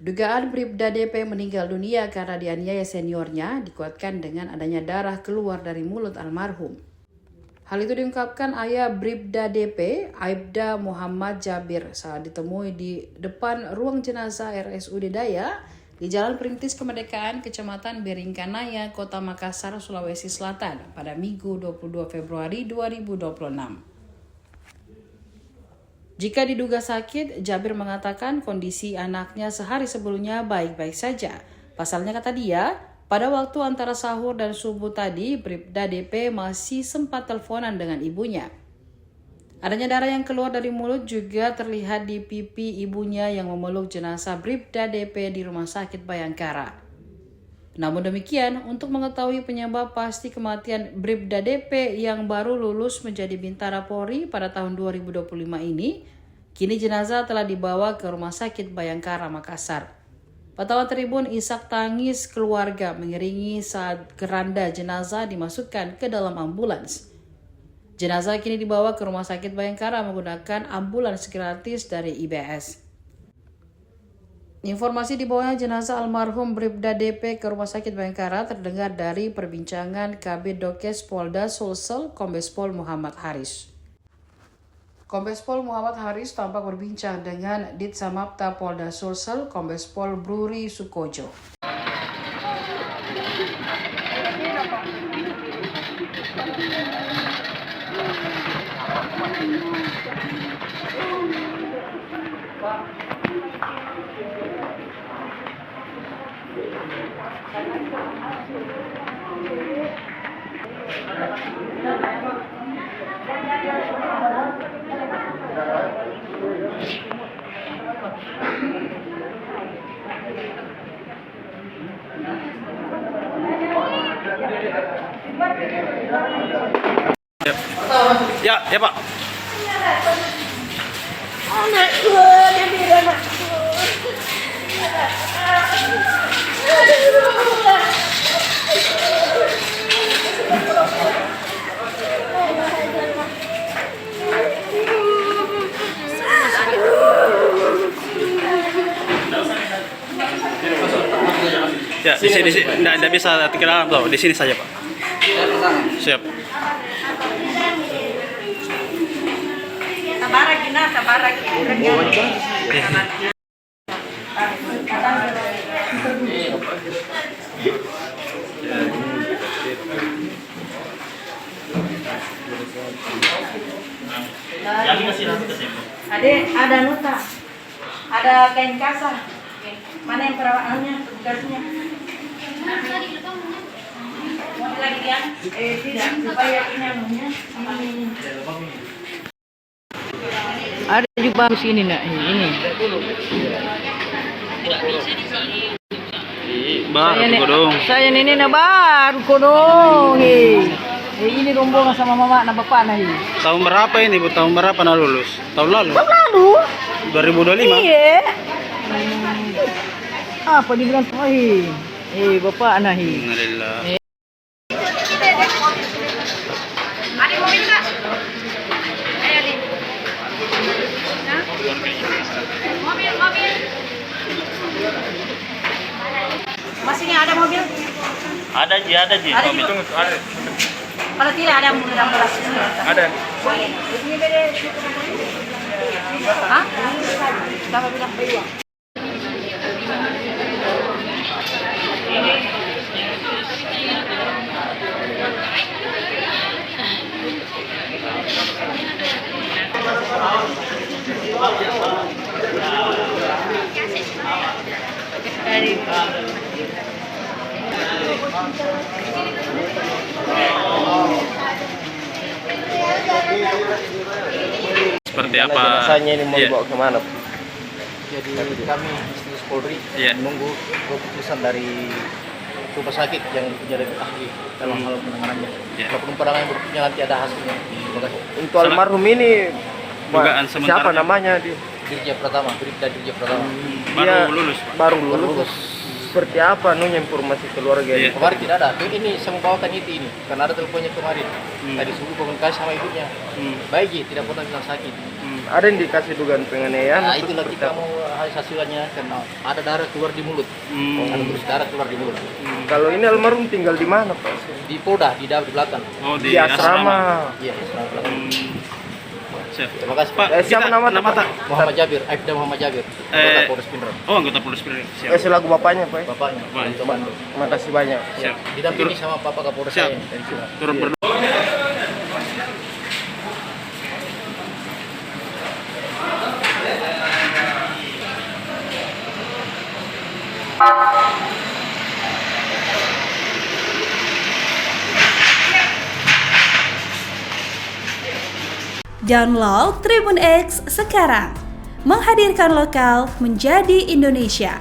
Dugaan Bribda DP meninggal dunia karena dianiaya seniornya dikuatkan dengan adanya darah keluar dari mulut almarhum. Hal itu diungkapkan ayah Bribda DP, Aibda Muhammad Jabir, saat ditemui di depan ruang jenazah RSUD Daya di Jalan Perintis Kemerdekaan, Kecamatan Beringkanaya, Kota Makassar, Sulawesi Selatan pada Minggu 22 Februari 2026. Jika diduga sakit, Jabir mengatakan kondisi anaknya sehari sebelumnya baik-baik saja. Pasalnya kata dia, pada waktu antara sahur dan subuh tadi, Bribda DP masih sempat teleponan dengan ibunya. Adanya darah yang keluar dari mulut juga terlihat di pipi ibunya yang memeluk jenazah Bribda DP di Rumah Sakit Bayangkara. Namun demikian, untuk mengetahui penyebab pasti kematian Bribda DP yang baru lulus menjadi Bintara Polri pada tahun 2025 ini, kini jenazah telah dibawa ke Rumah Sakit Bayangkara, Makassar. Pantauan Tribun isak tangis keluarga mengiringi saat keranda jenazah dimasukkan ke dalam ambulans. Jenazah kini dibawa ke Rumah Sakit Bayangkara menggunakan ambulans gratis dari IBS. Informasi dibawanya jenazah almarhum Bribda DP ke Rumah Sakit Bayangkara terdengar dari perbincangan Kabid Dokes Polda Sulsel Kombes Pol Muhammad Haris. Kombes Pol Muhammad Haris tampak berbincang dengan Ditsamapta Polda Sulsel Kombes Pol Bruri Sukojo. Ya Pak. Ya, di sini enggak bisa ke dalam tuh, di sini saja Pak. Siap. Ada nota, ada kain kasah. Mana yang perawatannya, tugasnya? Mau lagi dia? Tidak, supaya ini anunya. Ada juga bagus ini nak, ini. Baru Saya ini nak baru kodong. Ini rombongan sama mama nak bapak nah. Tahun berapa ini Bu? Tahun berapa nak lulus? Tahun lalu? Tahun lalu? 2025? Iya. Apa dibilang sahih? Bapak nahi. Alhamdulillah. Ada mobil tak? Ayo di. Mobil. Masih ada mobil? Ada Ji. Ada Mobil. ada. Kalau tidak ada mobil ambulans. Ada. Ini beda. Hah? Siapa bilang? Seperti apa? Rasanya ini mau Iya. dibawa kemana? Jadi kami Institusi Polri menunggu keputusan dari rumah sakit yang punya dari ahli dalam hal penanganannya. Walaupun penanganan yang berikutnya nanti ada hasilnya. Terima kasih. Untuk almarhum ini Dugaan sementara siapa namanya? Dirjen Pratama, Bribda Dirjen Pratama. Baru lulus Pak? Baru lulus seperti apa informasi keluarga ini? Kemarin tidak ada. Ini saya membawakan itu ini karena ada teleponnya kemarin. Tadi subuh komunikasi sama ibunya. Baik, tidak pernah bilang sakit. Ada indikasi dugaan penganiayaan? Nah, itulah kita mau hasilnya karena ada darah keluar di mulut. Ada terus darah keluar di mulut. Kalau ini almarhum tinggal di mana, Pak? Di Polda, di belakang. Oh, Di asrama. Iya, asrama belakang. Siap. Terima kasih Pak, siapa nama tak? Muhammad Jabir, Aibda Muhammad Jabir. Anggota Polres Pindrang. Oh, anggota Polres Pindrang. Siap. Selaku bapaknya, Pak. Bapaknya. Bapaknya. Terima kasih banyak. Siap. Didampingi sama Bapak Kapolres Siap. saya dari sini. Turut berdoa. Download Tribun X sekarang, menghadirkan lokal menjadi Indonesia.